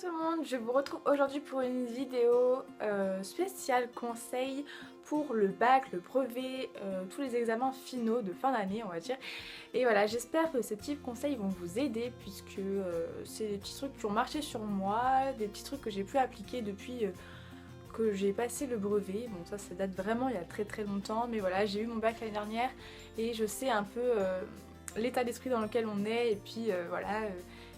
tout le monde, je vous retrouve aujourd'hui pour une vidéo spéciale conseil pour le bac, le brevet, tous les examens finaux de fin d'année on va dire. Et voilà, j'espère que ces petits conseils vont vous aider puisque c'est des petits trucs qui ont marché sur moi, des petits trucs que j'ai pu appliquer depuis que j'ai passé le brevet. Bon ça date vraiment il y a très longtemps, mais voilà, j'ai eu mon bac l'année dernière et je sais un peu l'état d'esprit dans lequel on est et puis voilà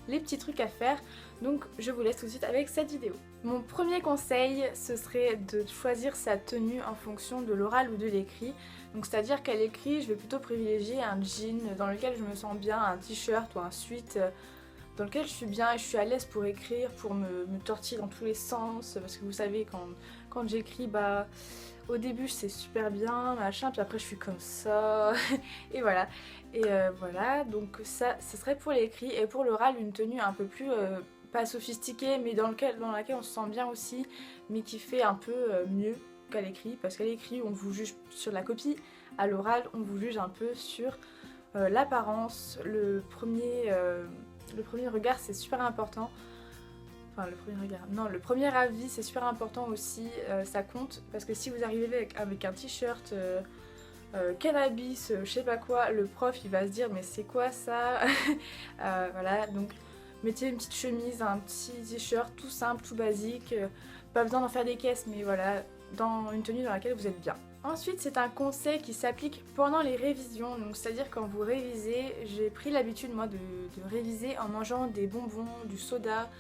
les petits trucs à faire. Donc je vous laisse tout de suite avec cette vidéo. Mon premier conseil, ce serait de choisir sa tenue en fonction de l'oral ou de l'écrit. Donc c'est-à-dire qu'à l'écrit, je vais plutôt privilégier un jean dans lequel je me sens bien, un t-shirt ou un sweat dans lequel je suis bien et je suis à l'aise pour écrire, pour me tortiller dans tous les sens. Parce que vous savez, quand j'écris, bah au début c'est super bien, machin, puis après je suis comme ça, et voilà. Et voilà, donc ça, ce serait pour l'écrit. Et pour l'oral, une tenue un peu plus, pas sophistiquée, mais dans laquelle on se sent bien aussi, mais qui fait un peu mieux qu'à l'écrit. Parce qu'à l'écrit, on vous juge sur la copie, à l'oral, on vous juge un peu sur l'apparence. Le premier regard, c'est super important. Enfin, le premier regard. Non, le premier avis, c'est super important aussi, ça compte. Parce que si vous arrivez avec un t-shirt cannabis, je sais pas quoi, le prof il va se dire mais c'est quoi ça. Voilà, donc mettez une petite chemise, un petit t-shirt tout simple, tout basique, pas besoin d'en faire des caisses, mais voilà, dans une tenue dans laquelle vous êtes bien. Ensuite, c'est un conseil qui s'applique pendant les révisions, donc c'est-à-dire quand vous révisez, j'ai pris l'habitude moi de réviser en mangeant des bonbons, du soda,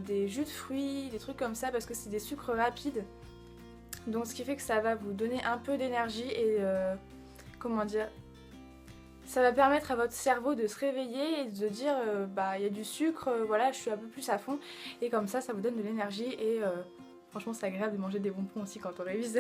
des jus de fruits, des trucs comme ça, parce que c'est des sucres rapides. Donc ce qui fait que ça va vous donner un peu d'énergie et comment dire, ça va permettre à votre cerveau de se réveiller et de dire bah il y a du sucre, voilà, je suis un peu plus à fond, et comme ça vous donne de l'énergie et franchement c'est agréable de manger des bonbons aussi quand on révise.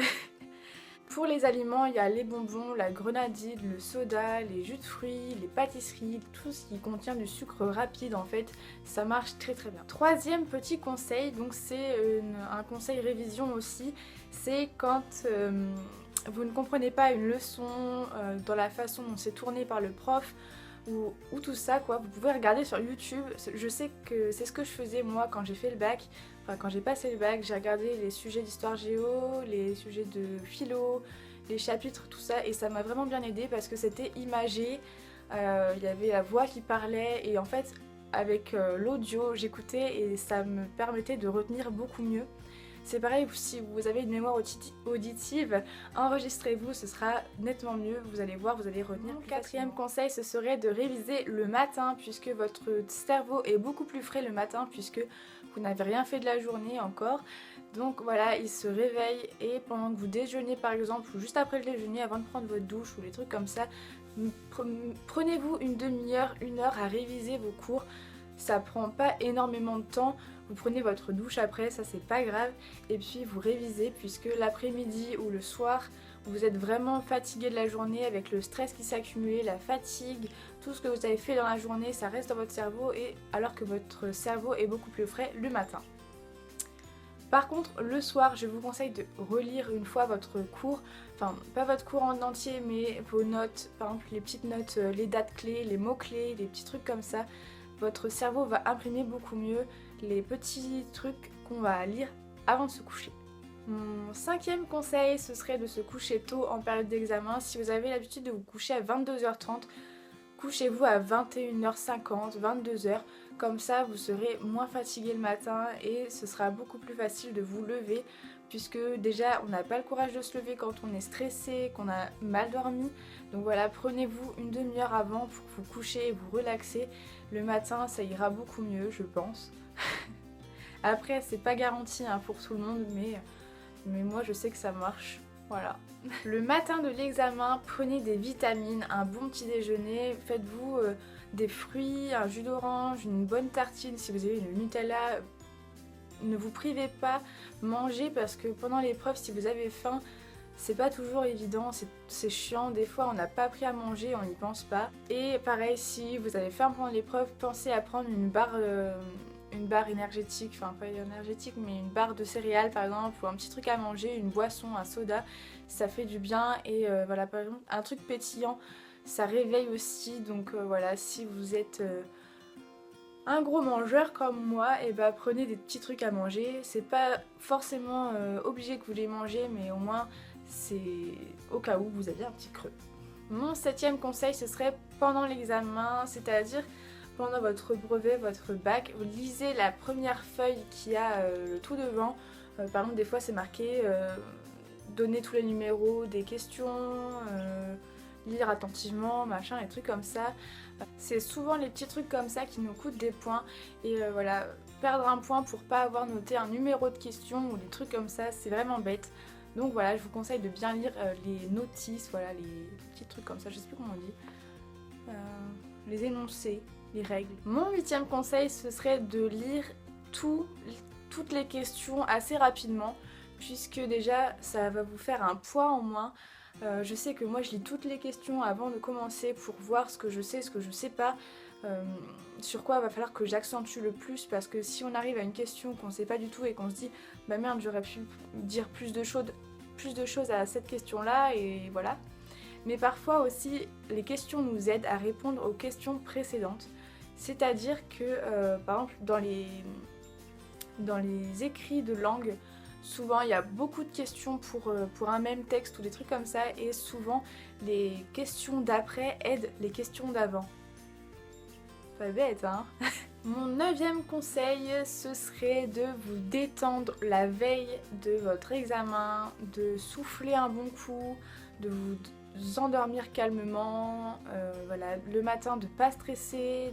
Pour les aliments, il y a les bonbons, la grenadine, le soda, les jus de fruits, les pâtisseries, tout ce qui contient du sucre rapide en fait, ça marche très bien. Troisième petit conseil, donc c'est un conseil révision aussi, c'est quand vous ne comprenez pas une leçon dans la façon dont c'est tourné par le prof, ou tout ça quoi, vous pouvez regarder sur YouTube. Je sais que c'est ce que je faisais moi quand j'ai fait le bac, enfin quand j'ai passé le bac, j'ai regardé les sujets d'histoire géo, les sujets de philo, les chapitres, tout ça, et ça m'a vraiment bien aidé parce que c'était imagé, il y avait la voix qui parlait et en fait avec l'audio j'écoutais et ça me permettait de retenir beaucoup mieux. C'est pareil, si vous avez une mémoire auditive, enregistrez-vous, ce sera nettement mieux, vous allez voir, vous allez retenir. Mon quatrième conseil, ce serait de réviser le matin, puisque votre cerveau est beaucoup plus frais le matin, puisque vous n'avez rien fait de la journée encore. Donc voilà, il se réveille et pendant que vous déjeunez par exemple, ou juste après le déjeuner, avant de prendre votre douche ou les trucs comme ça, prenez-vous une demi-heure, une heure à réviser vos cours. Ça prend pas énormément de temps, vous prenez votre douche après, ça c'est pas grave, et puis vous révisez puisque l'après-midi ou le soir vous êtes vraiment fatigué de la journée avec le stress qui s'est accumulé, la fatigue, tout ce que vous avez fait dans la journée ça reste dans votre cerveau, et alors que votre cerveau est beaucoup plus frais le matin. Par contre, le soir, je vous conseille de relire une fois votre cours, enfin pas votre cours en entier, mais vos notes, par exemple les petites notes, les dates clés, les mots clés, les petits trucs comme ça. Votre cerveau va imprimer beaucoup mieux les petits trucs qu'on va lire avant de se coucher. Mon cinquième conseil, ce serait de se coucher tôt en période d'examen. Si vous avez l'habitude de vous coucher à 22h30, couchez-vous à 21h50, 22h. Comme ça, vous serez moins fatigué le matin et ce sera beaucoup plus facile de vous lever, puisque déjà on n'a pas le courage de se lever quand on est stressé, qu'on a mal dormi. Donc voilà, prenez-vous une demi-heure avant pour vous coucher et vous relaxer. Le matin, ça ira beaucoup mieux, je pense. Après, c'est pas garanti hein, pour tout le monde, mais moi je sais que ça marche. Voilà. Le matin de l'examen, prenez des vitamines, un bon petit déjeuner, faites-vous des fruits, un jus d'orange, une bonne tartine, si vous avez une Nutella. Ne vous privez pas, mangez, parce que pendant l'épreuve, si vous avez faim, c'est pas toujours évident, c'est chiant, des fois on n'a pas appris à manger, on n'y pense pas. Et pareil, si vous avez faim pendant l'épreuve, pensez à prendre une barre énergétique, enfin pas énergétique mais une barre de céréales par exemple, ou un petit truc à manger, une boisson, un soda, ça fait du bien. Et voilà, par exemple un truc pétillant, ça réveille aussi, donc voilà, si vous êtes un gros mangeur comme moi, et bah prenez des petits trucs à manger. C'est pas forcément obligé que vous les mangez, mais au moins c'est au cas où vous avez un petit creux. Mon 7e conseil, ce serait pendant l'examen, c'est-à-dire pendant votre brevet, votre bac, vous lisez la première feuille qui a le tout devant. Par exemple, des fois c'est marqué donner tous les numéros des questions, lire attentivement, machin, les trucs comme ça. C'est souvent les petits trucs comme ça qui nous coûtent des points. Et voilà, perdre un point pour pas avoir noté un numéro de question ou des trucs comme ça, c'est vraiment bête. Donc voilà, je vous conseille de bien lire les notices, voilà, les petits trucs comme ça, je sais plus comment on dit. Les énoncés, les règles. Mon 8e conseil, ce serait de lire toutes les questions assez rapidement, puisque déjà ça va vous faire un poids en moins. Je sais que moi je lis toutes les questions avant de commencer pour voir ce que je sais, ce que je sais pas, sur quoi il va falloir que j'accentue le plus, parce que si on arrive à une question qu'on sait pas du tout et qu'on se dit bah merde, j'aurais pu dire plus de choses à cette question là, et voilà. Mais parfois aussi les questions nous aident à répondre aux questions précédentes, c'est-à-dire que par exemple dans les écrits de langue, souvent il y a beaucoup de questions pour un même texte ou des trucs comme ça, et souvent les questions d'après aident les questions d'avant. Pas bête, hein. Mon 9e conseil, ce serait de vous détendre la veille de votre examen, de souffler un bon coup, de vous endormir calmement, voilà, le matin de pas stresser,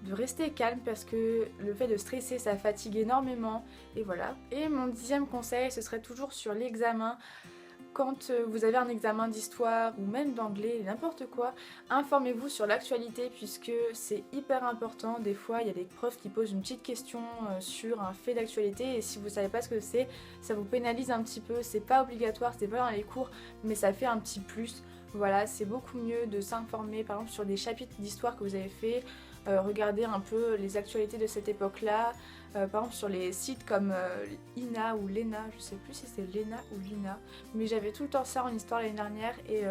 de rester calme, parce que le fait de stresser ça fatigue énormément, et voilà. Et mon 10e conseil, ce serait toujours sur l'examen. Quand vous avez un examen d'histoire ou même d'anglais, n'importe quoi, informez-vous sur l'actualité, puisque c'est hyper important. Des fois il y a des profs qui posent une petite question sur un fait d'actualité, et si vous savez pas ce que c'est, ça vous pénalise un petit peu. C'est pas obligatoire, c'est pas dans les cours, mais ça fait un petit plus. Voilà, c'est beaucoup mieux de s'informer par exemple sur des chapitres d'histoire que vous avez fait, regarder un peu les actualités de cette époque-là, par exemple sur les sites comme INA ou Lena, je sais plus si c'est Lena ou Lina, mais j'avais tout le temps ça en histoire l'année dernière, et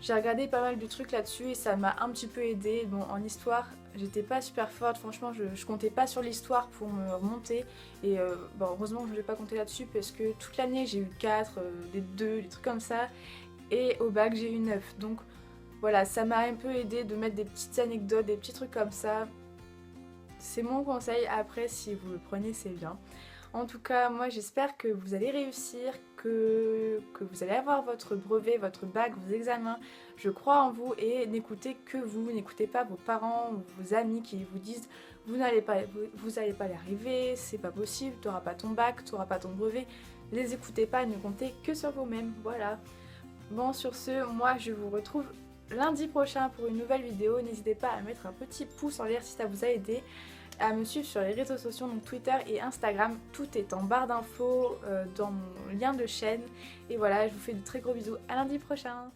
j'ai regardé pas mal de trucs là-dessus et ça m'a un petit peu aidé. Bon, en histoire, j'étais pas super forte, franchement, je comptais pas sur l'histoire pour me remonter, et bon, heureusement que je ne vais pas compter là-dessus, parce que toute l'année j'ai eu 4, des 2, des trucs comme ça, et au bac j'ai eu 9, donc voilà, ça m'a un peu aidé de mettre des petites anecdotes, des petits trucs comme ça. C'est mon conseil, après si vous le prenez c'est bien. En tout cas, moi j'espère que vous allez réussir, que vous allez avoir votre brevet, votre bac, vos examens. Je crois en vous, et n'écoutez que vous, n'écoutez pas vos parents ou vos amis qui vous disent vous n'allez pas y arriver, c'est pas possible, tu n'auras pas ton bac, tu n'auras pas ton brevet. Les écoutez pas, ne comptez que sur vous-même, voilà. Bon, sur ce, moi je vous retrouve lundi prochain pour une nouvelle vidéo. N'hésitez pas à mettre un petit pouce en l'air si ça vous a aidé, à me suivre sur les réseaux sociaux, donc Twitter et Instagram, tout est en barre d'infos dans mon lien de chaîne, et voilà, je vous fais de très gros bisous, à lundi prochain.